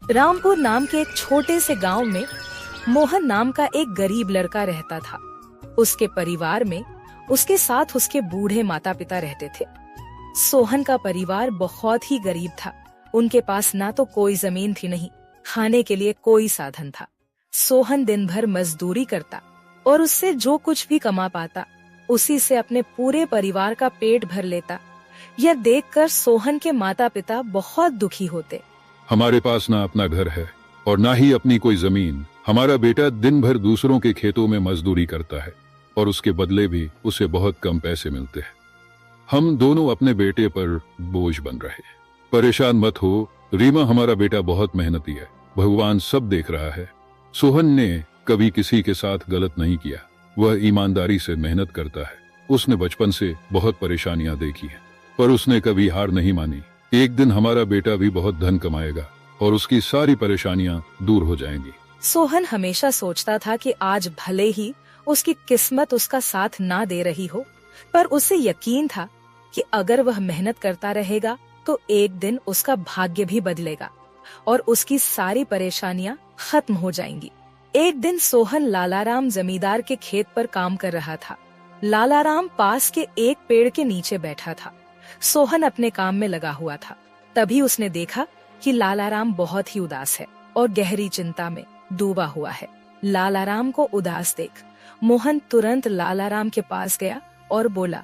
रामपुर नाम के एक छोटे से गांव में मोहन नाम का एक गरीब लड़का रहता था। उसके परिवार में उसके साथ उसके बूढ़े माता पिता रहते थे। सोहन का परिवार बहुत ही गरीब था। उनके पास ना तो कोई जमीन थी, नहीं खाने के लिए कोई साधन था। सोहन दिन भर मजदूरी करता और उससे जो कुछ भी कमा पाता उसी से अपने पूरे परिवार का पेट भर लेता। यह देखकर सोहन के माता पिता बहुत दुखी होते। हमारे पास ना अपना घर है और ना ही अपनी कोई जमीन। हमारा बेटा दिन भर दूसरों के खेतों में मजदूरी करता है और उसके बदले भी उसे बहुत कम पैसे मिलते हैं। हम दोनों अपने बेटे पर बोझ बन रहे। परेशान मत हो रीमा, हमारा बेटा बहुत मेहनती है, भगवान सब देख रहा है। सोहन ने कभी किसी के साथ गलत नहीं किया, वह ईमानदारी से मेहनत करता है। उसने बचपन से बहुत परेशानियां देखी हैं, पर उसने कभी हार नहीं मानी। एक दिन हमारा बेटा भी बहुत धन कमाएगा और उसकी सारी परेशानियां दूर हो जाएंगी। सोहन हमेशा सोचता था कि आज भले ही उसकी किस्मत उसका साथ ना दे रही हो, पर उसे यकीन था कि अगर वह मेहनत करता रहेगा तो एक दिन उसका भाग्य भी बदलेगा और उसकी सारी परेशानियां खत्म हो जाएंगी। एक दिन सोहन लालाराम जमींदार के खेत पर काम कर रहा था। लालाराम पास के एक पेड़ के नीचे बैठा था। सोहन अपने काम में लगा हुआ था। तभी उसने देखा कि लालाराम बहुत ही उदास है और गहरी चिंता में डूबा हुआ है। लालाराम को उदास देख मोहन तुरंत लालाराम के पास गया और बोला,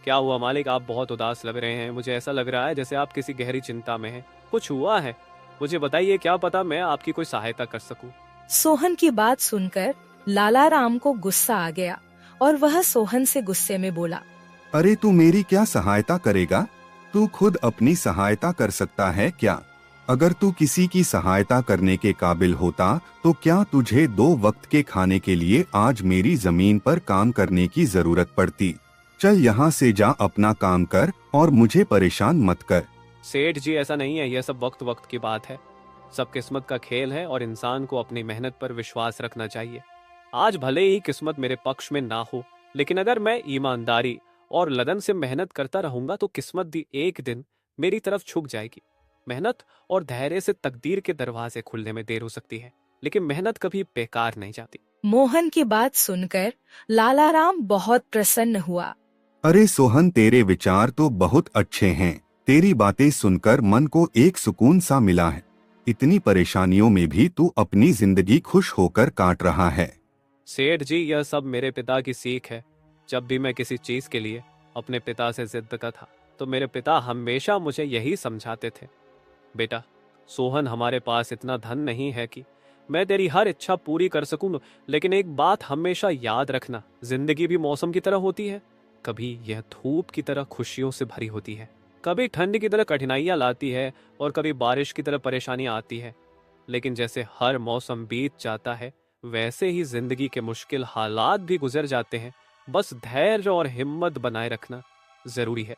क्या हुआ मालिक, आप बहुत उदास लग रहे हैं। मुझे ऐसा लग रहा है जैसे आप किसी गहरी चिंता में हैं। कुछ हुआ है? मुझे बताइए, क्या पता मैं आपकी कोई सहायता कर सकूं। सोहन की बात सुनकर लालाराम को गुस्सा आ गया और वह सोहन से गुस्से में बोला, अरे तू मेरी क्या सहायता करेगा? तू खुद अपनी सहायता कर सकता है क्या? अगर तू किसी की सहायता करने के काबिल होता तो क्या तुझे 2 वक्त के खाने के लिए आज मेरी जमीन पर काम करने की जरूरत पड़ती? चल यहाँ से जा, अपना काम कर और मुझे परेशान मत कर। सेठ जी, ऐसा नहीं है, यह सब वक्त वक्त की बात है। सब किस्मत का खेल है और इंसान को अपनी मेहनत पर विश्वास रखना चाहिए। आज भले ही किस्मत मेरे पक्ष में ना हो, लेकिन अगर मैं ईमानदारी और लगन से मेहनत करता रहूंगा तो किस्मत भी एक दिन मेरी तरफ झुक जाएगी। मेहनत और धैर्य से तकदीर के दरवाजे खुलने में देर हो सकती है, लेकिन मेहनत कभी बेकार नहीं जाती। मोहन की बात सुनकर लालाराम बहुत प्रसन्न हुआ। अरे सोहन, तेरे विचार तो बहुत अच्छे हैं। तेरी बातें सुनकर मन को एक सुकून सा मिला है। इतनी परेशानियों में भी तू अपनी जिंदगी खुश होकर काट रहा है। सेठ जी, यह सब मेरे पिता की सीख है। जब भी मैं किसी चीज के लिए अपने पिता से जिद करता था तो मेरे पिता हमेशा मुझे यही समझाते थे, बेटा सोहन, हमारे पास इतना धन नहीं है कि मैं तेरी हर इच्छा पूरी कर सकूं, लेकिन एक बात हमेशा याद रखना, जिंदगी भी मौसम की तरह होती है। कभी यह धूप की तरह खुशियों से भरी होती है, कभी ठंड की तरह कठिनाइयां लाती है और कभी बारिश की तरह परेशानियां आती है। लेकिन जैसे हर मौसम बीत जाता है वैसे ही जिंदगी के मुश्किल हालात भी गुजर जाते हैं। बस धैर्य और हिम्मत बनाए रखना जरूरी है,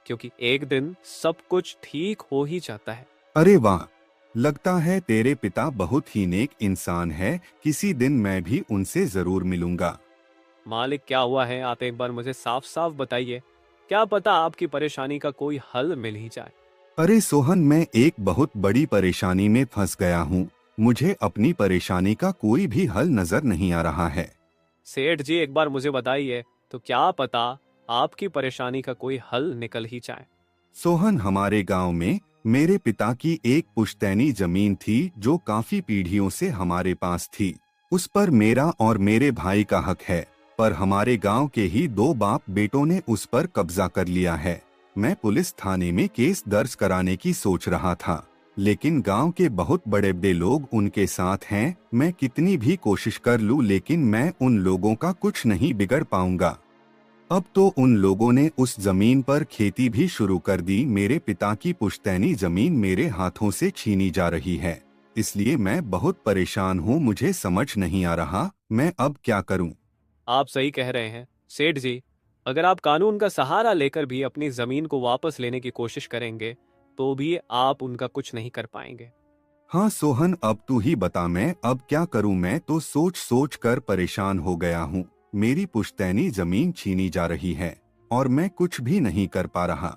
क्योंकि एक दिन सब कुछ ठीक हो ही जाता है। अरे वाह, लगता है तेरे पिता बहुत ही नेक इंसान है। किसी दिन मैं भी उनसे जरूर मिलूंगा। मालिक, क्या हुआ है? आप एक बार मुझे साफ साफ बताइए, क्या पता आपकी परेशानी का कोई हल मिल ही जाए। अरे सोहन, मैं एक बहुत बड़ी परेशानी में फंस गया हूँ। मुझे अपनी परेशानी का कोई भी हल नजर नहीं आ रहा है। सेठ जी, एक बार मुझे बताइए तो क्या पता आपकी परेशानी का कोई हल निकल ही जाए। सोहन, हमारे गांव में मेरे पिता की एक पुश्तैनी जमीन थी जो काफी पीढ़ियों से हमारे पास थी। उस पर मेरा और मेरे भाई का हक है, पर हमारे गांव के ही 2 बाप बेटों ने उस पर कब्जा कर लिया है। मैं पुलिस थाने में केस दर्ज कराने की सोच रहा था, लेकिन गांव के बहुत बड़े बड़े लोग उनके साथ हैं। मैं कितनी भी कोशिश कर लूं, लेकिन मैं उन लोगों का कुछ नहीं बिगड़ पाऊंगा। अब तो उन लोगों ने उस जमीन पर खेती भी शुरू कर दी। मेरे पिता की पुश्तैनी जमीन मेरे हाथों से छीनी जा रही है, इसलिए मैं बहुत परेशान हूँ। मुझे समझ नहीं आ रहा मैं अब क्या करूँ। आप सही कह रहे हैं सेठ जी, अगर आप कानून का सहारा लेकर भी अपनी जमीन को वापस लेने की कोशिश करेंगे तो भी आप उनका कुछ नहीं कर पाएंगे। हाँ सोहन, अब तू ही बता, मैं अब क्या करूँ? मैं तो सोच सोच कर परेशान हो गया हूँ। मेरी पुश्तैनी जमीन छीनी जा रही है और मैं कुछ भी नहीं कर पा रहा।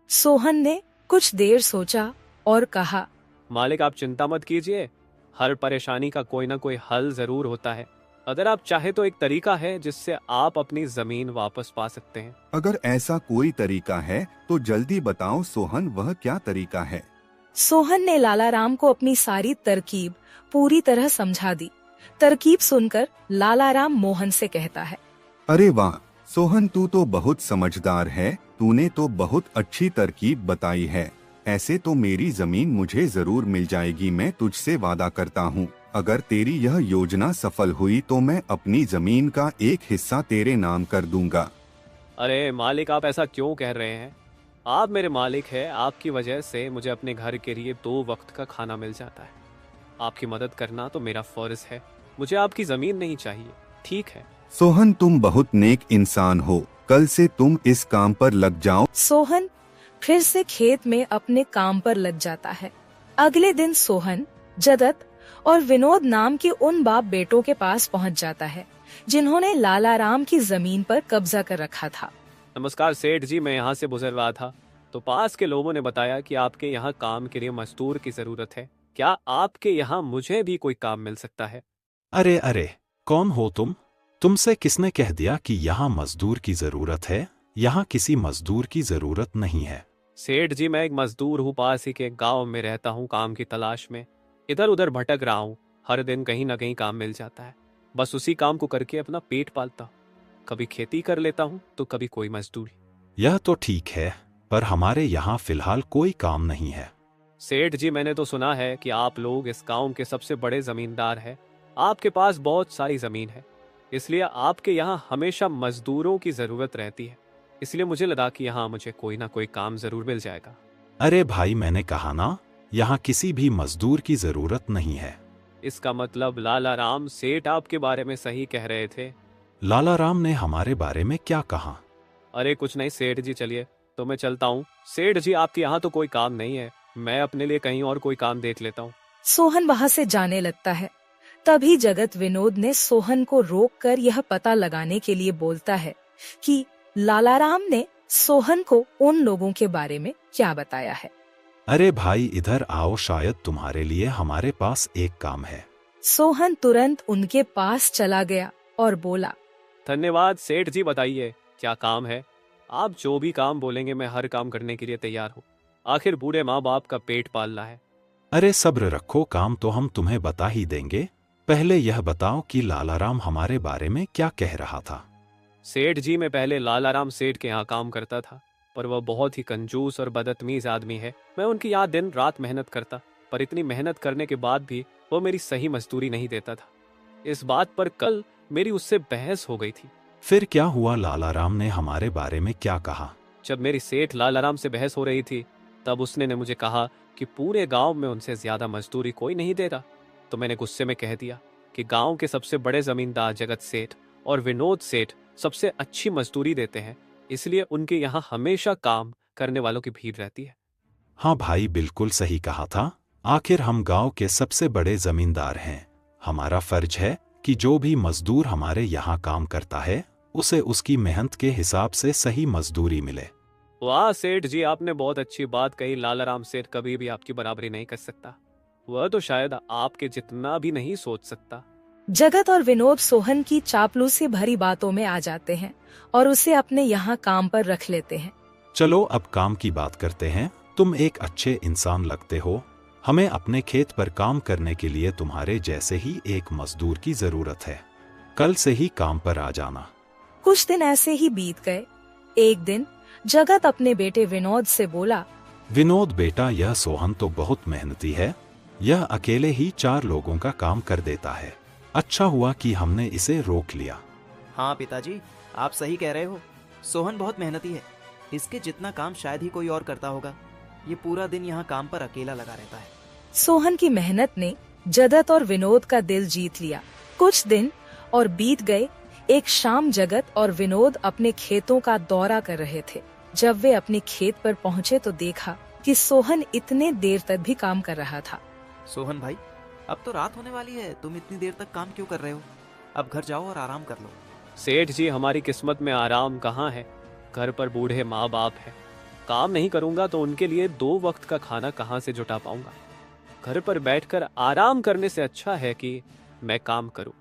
सोहन ने कुछ देर सोचा और कहा, मालिक आप चिंता मत कीजिए, हर परेशानी का कोई ना कोई हल जरूर होता है। अगर आप चाहे तो एक तरीका है जिससे आप अपनी जमीन वापस पा सकते हैं। अगर ऐसा कोई तरीका है तो जल्दी बताओ सोहन, वह क्या तरीका है? सोहन ने लालाराम को अपनी सारी तरकीब पूरी तरह समझा दी। तरकीब सुनकर लालाराम मोहन से कहता है, अरे वाह सोहन, तू तो बहुत समझदार है, तूने तो बहुत अच्छी तरकीब बताई है। ऐसे तो मेरी जमीन मुझे जरूर मिल जाएगी, मैं तुझसे वादा करता हूँ। अगर तेरी यह योजना सफल हुई तो मैं अपनी जमीन का एक हिस्सा तेरे नाम कर दूंगा। अरे मालिक, आप ऐसा क्यों कह रहे हैं? आप मेरे मालिक हैं, आपकी वजह से मुझे अपने घर के लिए 2 वक्त का खाना मिल जाता है। आपकी मदद करना तो मेरा फर्ज है, मुझे आपकी जमीन नहीं चाहिए, ठीक है? सोहन तुम बहुत नेक इंसान हो, कल से तुम इस काम पर लग जाओ। सोहन फिर से खेत में अपने काम पर लग जाता है। अगले दिन सोहन जगत और विनोद नाम के उन बाप बेटों के पास पहुंच जाता है जिन्होंने लालाराम की जमीन पर कब्जा कर रखा था। नमस्कार सेठ जी, मैं यहाँ से गुजर रहा था तो पास के लोगों ने बताया कि आपके यहाँ काम के लिए मजदूर की जरूरत है। क्या आपके यहाँ मुझे भी कोई काम मिल सकता है? अरे अरे, कौन हो तुम? तुमसे किसने कह दिया कि यहाँ मजदूर की जरूरत है? यहाँ किसी मजदूर की जरूरत नहीं है। सेठ जी, मैं एक मजदूर हूँ, पास ही के गांव में रहता हूँ, काम की तलाश में इधर उधर भटक रहा हूँ। हर दिन कहीं ना कहीं काम मिल जाता है, बस उसी काम को करके अपना पेट पालता हूँ। कभी खेती कर लेता हूँ तो कभी कोई मजदूरी। यह तो ठीक है, पर हमारे यहाँ फिलहाल कोई काम नहीं है। सेठ जी, मैंने तो सुना है कि आप लोग इस गांव के सबसे बड़े जमींदार हैं। आपके पास बहुत सारी जमीन है, इसलिए आपके यहाँ हमेशा मजदूरों की जरूरत रहती है। इसलिए मुझे लगा कि यहाँ मुझे कोई ना कोई काम जरूर मिल जाएगा। अरे भाई, मैंने कहा ना, यहाँ किसी भी मजदूर की जरूरत नहीं है। इसका मतलब लालाराम सेठ आपके बारे में सही कह रहे थे? लालाराम ने हमारे बारे में क्या कहा? अरे कुछ नहीं सेठ जी, चलिए तो मैं चलता हूँ। सेठ जी, आपके यहाँ तो कोई काम नहीं है, मैं अपने लिए कहीं और कोई काम देख लेता हूँ। सोहन वहाँ से जाने लगता है। तभी जगत विनोद ने सोहन को रोककर यह पता लगाने के लिए बोलता है कि लालाराम ने सोहन को उन लोगों के बारे में क्या बताया है। अरे भाई, इधर आओ, शायद तुम्हारे लिए हमारे पास एक काम है। सोहन तुरंत उनके पास चला गया और बोला, धन्यवाद सेठ जी, बताइए क्या काम है? आप जो भी काम बोलेंगे मैं हर काम करने के लिए तैयार हूँ। आखिर बूढ़े माँ बाप का पेट पालना है। अरे सब्र रखो, काम तो हम तुम्हें बता ही देंगे। पहले यह बताओ कि लालाराम हमारे बारे में क्या कह रहा था। सेठ जी, मैं पहले लालाराम सेठ के यहाँ काम करता था, पर वह बहुत ही कंजूस और बदतमीज आदमी है। मैं उनकी यहाँ दिन रात मेहनत करता, पर इतनी मेहनत करने के बाद भी वो मेरी सही मजदूरी नहीं देता था। इस बात पर कल मेरी उससे बहस हो गई थी। फिर क्या हुआ? लालाराम ने हमारे बारे में क्या कहा? जब मेरी सेठ लालाराम से बहस हो रही थी तब उसने ने मुझे कहा कि पूरे गांव में उनसे ज्यादा मजदूरी कोई नहीं दे रहा। तो मैंने गुस्से में कह दिया कि गांव के सबसे बड़े जमींदार जगत सेठ और विनोद सेठ सबसे अच्छी मजदूरी देते हैं, इसलिए उनके यहाँ हमेशा काम करने वालों की भीड़ रहती है। हाँ भाई, बिल्कुल सही कहा था। आखिर हम गांव के सबसे बड़े जमींदार हैं। हमारा फर्ज है कि जो भी मजदूर हमारे यहाँ काम करता है उसे उसकी मेहनत के हिसाब से सही मजदूरी मिले। वाह सेठ जी, आपने बहुत अच्छी बात कही। लालाराम सेठ कभी भी आपकी बराबरी नहीं कर सकता, वह तो शायद आपके जितना भी नहीं सोच सकता। जगत और विनोद सोहन की चापलूसी भरी बातों में आ जाते हैं और उसे अपने यहाँ काम पर रख लेते हैं। चलो अब काम की बात करते हैं। तुम एक अच्छे इंसान लगते हो। हमें अपने खेत पर काम करने के लिए तुम्हारे जैसे ही एक मजदूर की जरूरत है। कल से ही काम पर आ जाना। कुछ दिन ऐसे ही बीत गए। एक दिन जगत अपने बेटे विनोद से बोला, विनोद बेटा, यह सोहन तो बहुत मेहनती है। यह अकेले ही 4 लोगों का काम कर देता है। अच्छा हुआ कि हमने इसे रोक लिया। हाँ पिताजी, आप सही कह रहे हो। सोहन बहुत मेहनती है, इसके जितना काम शायद ही कोई और करता होगा। ये पूरा दिन यहाँ काम पर अकेला लगा रहता है। सोहन की मेहनत ने जगत और विनोद का दिल जीत लिया। कुछ दिन और बीत गए। एक शाम जगत और विनोद अपने खेतों का दौरा कर रहे थे। जब वे अपने खेत पर पहुँचे तो देखा कि सोहन इतने देर तक भी काम कर रहा था। सोहन भाई, अब तो रात होने वाली है, तुम इतनी देर तक काम क्यों कर रहे हो? अब घर जाओ और आराम कर लो। सेठ जी, हमारी किस्मत में आराम कहाँ है? घर पर बूढ़े माँ बाप है, काम नहीं करूंगा तो उनके लिए 2 वक्त का खाना कहाँ से जुटा पाऊंगा? घर पर बैठकर आराम करने से अच्छा है कि मैं काम करूं।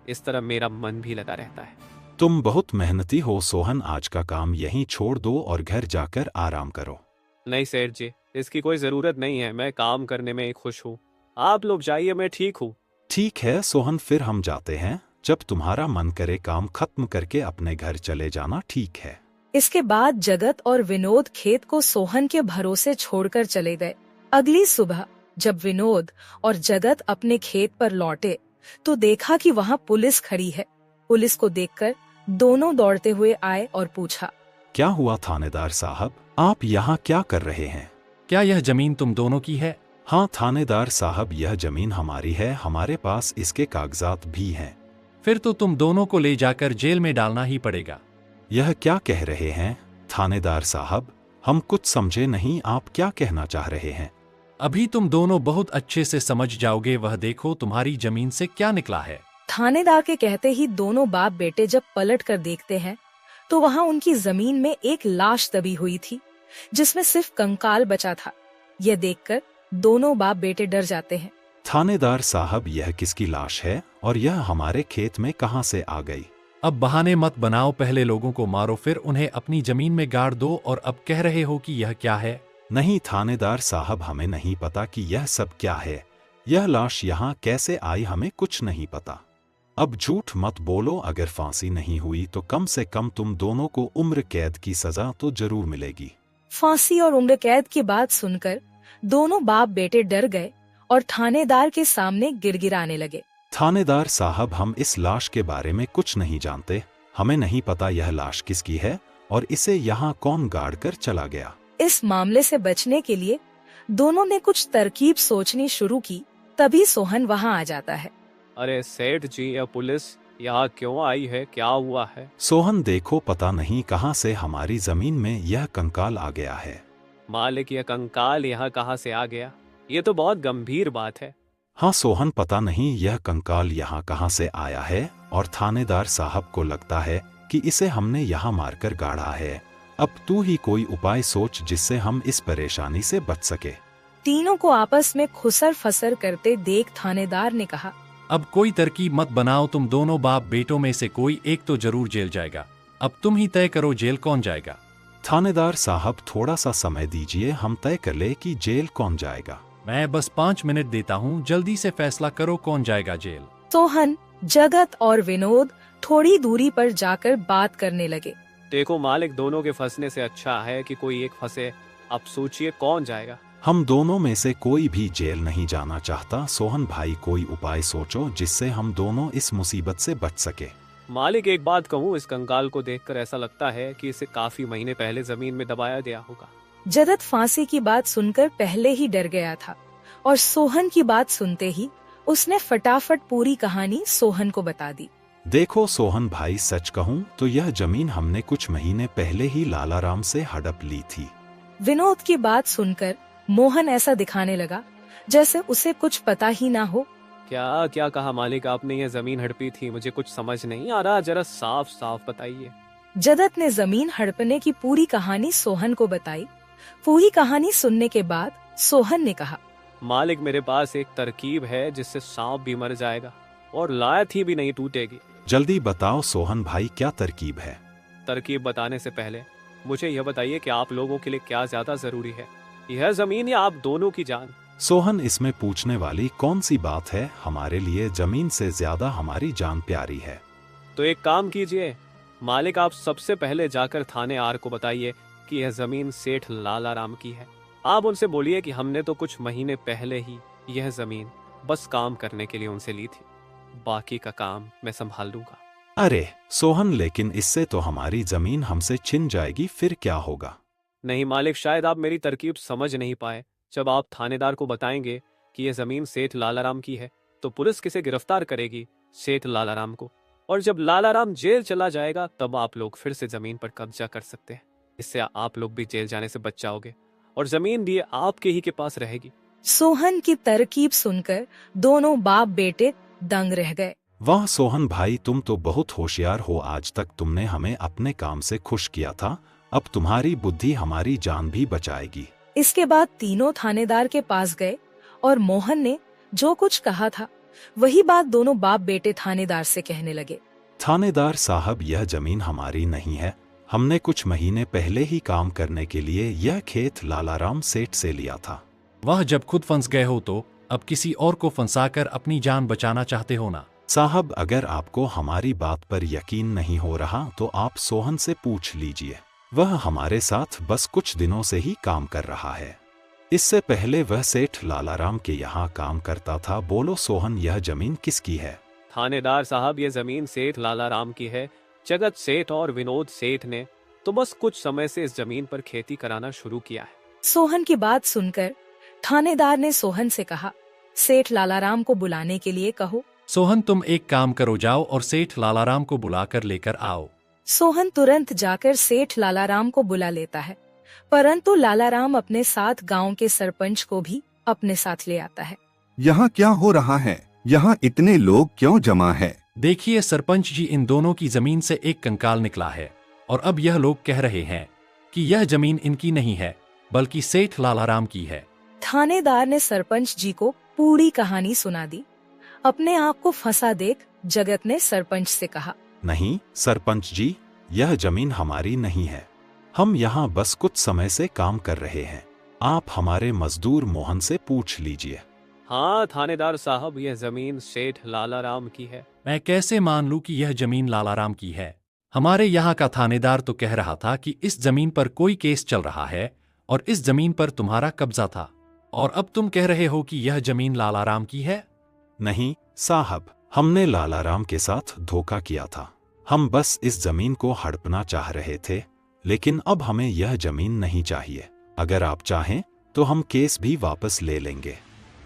इस तरह मेरा मन भी लगा रहता है। तुम बहुत मेहनती हो सोहन, आज का काम यहीं छोड़ दो और घर जाकर आराम करो। नहीं सेठ जी, इसकी कोई जरूरत नहीं है। मैं काम करने में खुश हूँ। आप लोग जाइए, मैं ठीक हूँ। ठीक है सोहन, फिर हम जाते हैं। जब तुम्हारा मन करे काम खत्म करके अपने घर चले जाना, ठीक है। इसके बाद जगत और विनोद खेत को सोहन के भरोसे छोड़कर चले गए। अगली सुबह जब विनोद और जगत अपने खेत पर लौटे तो देखा कि वहाँ पुलिस खड़ी है। पुलिस को देखकर दोनों दौड़ते हुए आए और पूछा, क्या हुआ थानेदार साहब, आप यहाँ क्या कर रहे हैं? क्या यह जमीन तुम दोनों की है? हाँ थानेदार साहब, यह जमीन हमारी है, हमारे पास इसके कागजात भी हैं। फिर तो तुम दोनों को ले जाकर जेल में डालना ही पड़ेगा। यह क्या कह रहे हैं थानेदार साहब, हम कुछ समझे नहीं, आप क्या कहना चाह रहे हैं? अभी तुम दोनों बहुत अच्छे से समझ जाओगे। वह देखो तुम्हारी जमीन से क्या निकला है। थानेदार के कहते ही दोनों बाप बेटे जब पलट कर देखते हैं तो वहाँ उनकी जमीन में एक लाश दबी हुई थी जिसमें सिर्फ कंकाल बचा था। यह देखकर दोनों बाप बेटे डर जाते हैं। थानेदार साहब, यह किसकी लाश है और यह हमारे खेत में कहाँ से आ गई? अब बहाने मत बनाओ, पहले लोगों को मारो फिर उन्हें अपनी जमीन में गाड़ दो और अब कह रहे हो कि यह क्या है? नहीं थानेदार साहब, हमें नहीं पता कि यह सब क्या है। यह लाश यहाँ कैसे आई, हमें कुछ नहीं पता। अब झूठ मत बोलो, अगर फांसी नहीं हुई तो कम से कम तुम दोनों को उम्र कैद की सजा तो जरूर मिलेगी। फांसी और उम्र कैद की बात सुनकर दोनों बाप बेटे डर गए और थानेदार के सामने गिड़गिड़ाने लगे। थानेदार साहब, हम इस लाश के बारे में कुछ नहीं जानते। हमें नहीं पता यह लाश किसकी है और इसे यहाँ कौन गाड़ कर चला गया। इस मामले से बचने के लिए दोनों ने कुछ तरकीब सोचनी शुरू की। तभी सोहन वहाँ आ जाता है। अरे सेठ जी, यह पुलिस यहाँ क्यों आई है? क्या हुआ है? सोहन देखो, पता नहीं कहाँ से हमारी जमीन में यह कंकाल आ गया है। मालिक, यह कंकाल यहाँ कहाँ से आ गया? ये तो बहुत गंभीर बात है। हाँ सोहन, पता नहीं यह कंकाल यहाँ कहाँ से आया है और थानेदार साहब को लगता है कि इसे हमने यहाँ मारकर गाड़ा है। अब तू ही कोई उपाय सोच जिससे हम इस परेशानी से बच सके। तीनों को आपस में खुसर फसर करते देख थानेदार ने कहा, अब कोई तरकीब मत बनाओ, तुम दोनों बाप बेटों में से कोई एक तो जरूर जेल जाएगा। अब तुम ही तय करो जेल कौन जाएगा। थानेदार साहब, थोड़ा सा समय दीजिए, हम तय कर ले कि जेल कौन जाएगा। मैं बस 5 मिनट देता हूँ, जल्दी से फैसला करो कौन जाएगा जेल। सोहन, जगत और विनोद थोड़ी दूरी पर जाकर बात करने लगे। देखो मालिक, दोनों के फंसने से अच्छा है कि कोई एक फंसे। अब सोचिए कौन जाएगा। हम दोनों में से कोई भी जेल नहीं जाना चाहता। सोहन भाई, कोई उपाय सोचो जिससे हम दोनों इस मुसीबत से बच सके। मालिक, एक बात कहूँ, इस कंकाल को देखकर ऐसा लगता है कि इसे काफी महीने पहले जमीन में दबाया गया होगा। जगत फांसी की बात सुनकर पहले ही डर गया था और सोहन की बात सुनते ही उसने फटाफट पूरी कहानी सोहन को बता दी। देखो सोहन भाई, सच कहूँ तो यह जमीन हमने कुछ महीने पहले ही लालाराम से हड़प ली थी। विनोद की बात सुनकर मोहन ऐसा दिखाने लगा जैसे उसे कुछ पता ही ना हो। क्या क्या कहा मालिक आपने? ये जमीन हड़पी थी, मुझे कुछ समझ नहीं आ रहा, जरा साफ साफ बताइए। जगत ने जमीन हड़पने की पूरी कहानी सोहन को बताई। पूरी कहानी सुनने के बाद सोहन ने कहा, मालिक, मेरे पास एक तरकीब है जिससे सांप भी मर जाएगा और लायत ही भी नहीं टूटेगी। जल्दी बताओ सोहन भाई, क्या तरकीब है? तरकीब बताने से पहले मुझे यह बताइए कि आप लोगों के लिए क्या ज्यादा जरूरी है, यह जमीन या आप दोनों की जान? सोहन, इसमें पूछने वाली कौन सी बात है? हमारे लिए जमीन से ज्यादा हमारी जान प्यारी है। तो एक काम कीजिए मालिक, आप सबसे पहले जाकर थाने आर को बताइए कि यह जमीन सेठ लालाराम की है। आप उनसे बोलिए कि हमने तो कुछ महीने पहले ही यह जमीन बस काम करने के लिए उनसे ली थी, बाकी का काम मैं संभाल लूंगा। अरे सोहन, लेकिन इससे तो हमारी जमीन हमसे छिन जाएगी, फिर क्या होगा? नहीं मालिक, शायद आप मेरी तरकीब समझ नहीं पाए। जब आप थानेदार को बताएंगे कि यह जमीन सेठ लालाराम की है तो पुलिस किसे गिरफ्तार करेगी? सेठ लालाराम को। और जब लालाराम जेल चला जाएगा तब आप लोग फिर से जमीन पर कब्जा कर सकते हैं। इससे आप लोग भी जेल जाने से बच जाओगे और जमीन भी आपके ही के पास रहेगी। सोहन की तरकीब सुनकर दोनों बाप बेटे दंग रह गए। वाह सोहन भाई, तुम तो बहुत होशियार हो। आज तक तुमने हमें अपने काम से खुश किया था, अब तुम्हारी बुद्धि हमारी जान भी बचाएगी। इसके बाद तीनों थानेदार के पास गए और मोहन ने जो कुछ कहा था वही बात दोनों बाप बेटे थानेदार से कहने लगे। थानेदार साहब, यह जमीन हमारी नहीं है। हमने कुछ महीने पहले ही काम करने के लिए यह खेत लालाराम सेठ से लिया था। वह जब खुद फंस गए हो तो अब किसी और को फंसाकर अपनी जान बचाना चाहते हो ना? साहब, अगर आपको हमारी बात पर यकीन नहीं हो रहा तो आप सोहन से पूछ लीजिए। वह हमारे साथ बस कुछ दिनों से ही काम कर रहा है। इससे पहले वह सेठ लालाराम के यहाँ काम करता था। बोलो सोहन, यह जमीन किसकी है? थानेदार साहब, ये जमीन सेठ लालाराम की है। जगत सेठ और विनोद सेठ ने तो बस कुछ समय से इस जमीन पर खेती कराना शुरू किया है। सोहन की बात सुनकर थानेदार ने सोहन से कहा, सेठ लालाराम को बुलाने के लिए कहो। सोहन, तुम एक काम करो, जाओ और सेठ लालाराम को बुलाकर लेकर आओ। सोहन तुरंत जाकर सेठ लालाराम को बुला लेता है, परंतु लालाराम अपने साथ गांव के सरपंच को भी अपने साथ ले आता है। यहाँ क्या हो रहा है? यहाँ इतने लोग क्यों जमा है? देखिए सरपंच जी, इन दोनों की जमीन से एक कंकाल निकला है और अब यह लोग कह रहे हैं कि यह जमीन इनकी नहीं है बल्कि सेठ लालाराम की है। थानेदार ने सरपंच जी को पूरी कहानी सुना दी। अपने आप को फंसा देख जगत ने सरपंच से कहा, नहीं सरपंच जी, यह जमीन हमारी नहीं है। हम यहाँ बस कुछ समय से काम कर रहे हैं। आप हमारे मजदूर मोहन से पूछ लीजिए। हाँ थानेदार साहब, यह जमीन सेठ लालाराम की है। मैं कैसे मान लूं कि यह जमीन लालाराम की है? हमारे यहाँ का थानेदार तो कह रहा था कि इस जमीन पर कोई केस चल रहा है और इस जमीन पर तुम्हारा कब्जा था, और अब तुम कह रहे हो कि यह जमीन लालाराम की है। नहीं साहब, हमने लालाराम के साथ धोखा किया था। हम बस इस जमीन को हड़पना चाह रहे थे, लेकिन अब हमें यह जमीन नहीं चाहिए। अगर आप चाहें तो हम केस भी वापस ले लेंगे।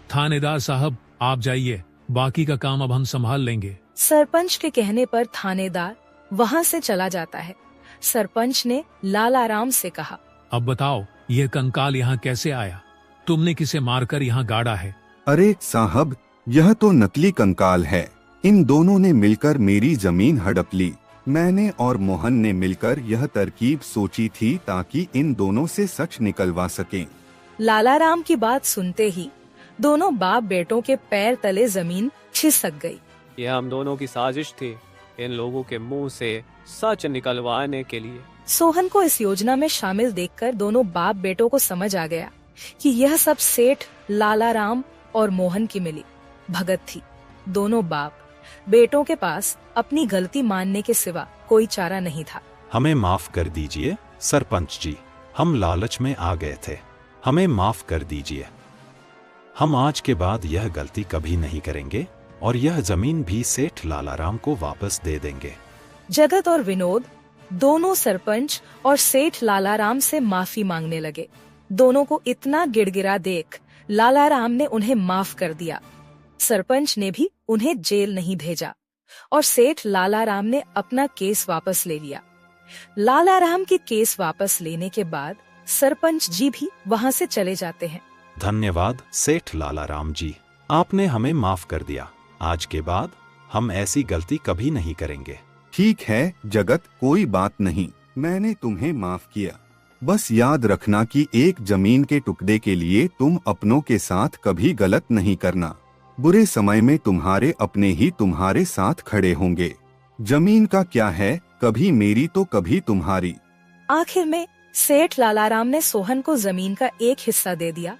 थानेदार साहब, आप जाइए, बाकी का काम अब हम संभाल लेंगे। सरपंच के कहने पर थानेदार वहाँ से चला जाता है। सरपंच ने लालाराम से कहा, अब बताओ, यह कंकाल यहाँ कैसे आया? तुमने किसे मारकर यहाँ गाड़ा है? अरे साहब, यह तो नकली कंकाल है। इन दोनों ने मिलकर मेरी जमीन हड़प ली। मैंने और मोहन ने मिलकर यह तरकीब सोची थी ताकि इन दोनों से सच निकलवा सकें। लालाराम की बात सुनते ही दोनों बाप बेटों के पैर तले जमीन खिसक गई। यह हम दोनों की साजिश थी, इन लोगों के मुंह से सच निकलवाने के लिए। सोहन को इस योजना में शामिल देखकर दोनों बाप बेटों को समझ आ गया कि यह सब सेठ लालाराम और मोहन की मिली भगत थी। दोनों बाप बेटों के पास अपनी गलती मानने के सिवा कोई चारा नहीं था। हमें माफ कर दीजिए सरपंच जी, हम लालच में आ गए थे। हमें माफ कर दीजिए। हम आज के बाद यह गलती कभी नहीं करेंगे और यह जमीन भी सेठ लालाराम को वापस दे देंगे। जगत और विनोद दोनों सरपंच और सेठ लालाराम से माफी मांगने लगे। दोनों को इतना गिड़गिड़ा देख लालाराम ने उन्हें माफ कर दिया। सरपंच ने भी उन्हें जेल नहीं भेजा और सेठ लालाराम ने अपना केस वापस ले लिया। लालाराम के केस वापस लेने के बाद सरपंच जी भी वहाँ से चले जाते हैं। धन्यवाद सेठ लालाराम जी, आपने हमें माफ कर दिया। आज के बाद हम ऐसी गलती कभी नहीं करेंगे। ठीक है जगत, कोई बात नहीं, मैंने तुम्हें माफ किया। बस याद रखना कि एक जमीन के टुकड़े के लिए तुम अपनों के साथ कभी गलत नहीं करना। बुरे समय में तुम्हारे अपने ही तुम्हारे साथ खड़े होंगे। जमीन का क्या है, कभी मेरी तो कभी तुम्हारी। आखिर में सेठ लालाराम ने सोहन को जमीन का एक हिस्सा दे दिया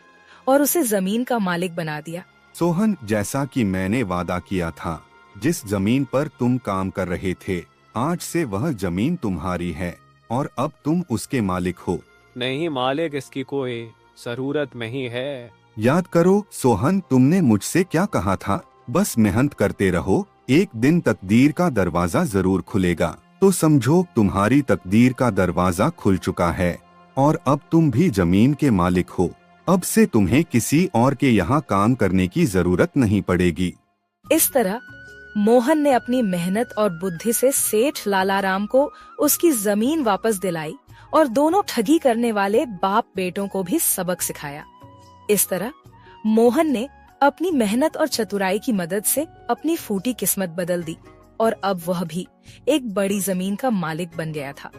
और उसे जमीन का मालिक बना दिया। सोहन, जैसा कि मैंने वादा किया था, जिस जमीन पर तुम काम कर रहे थे, आज से वह जमीन तुम्हारी है और अब तुम उसके मालिक हो। नहीं मालिक, इसकी कोई जरूरत नहीं है। याद करो सोहन, तुमने मुझसे क्या कहा था? बस मेहनत करते रहो, एक दिन तकदीर का दरवाजा जरूर खुलेगा। तो समझो तुम्हारी तकदीर का दरवाजा खुल चुका है और अब तुम भी जमीन के मालिक हो। अब से तुम्हें किसी और के यहाँ काम करने की जरूरत नहीं पड़ेगी। इस तरह मोहन ने अपनी मेहनत और बुद्धि से सेठ लालाराम को उसकी जमीन वापस दिलाई और दोनों ठगी करने वाले बाप बेटों को भी सबक सिखाया। इस तरह मोहन ने अपनी मेहनत और चतुराई की मदद से अपनी फूटी किस्मत बदल दी और अब वह भी एक बड़ी जमीन का मालिक बन गया था।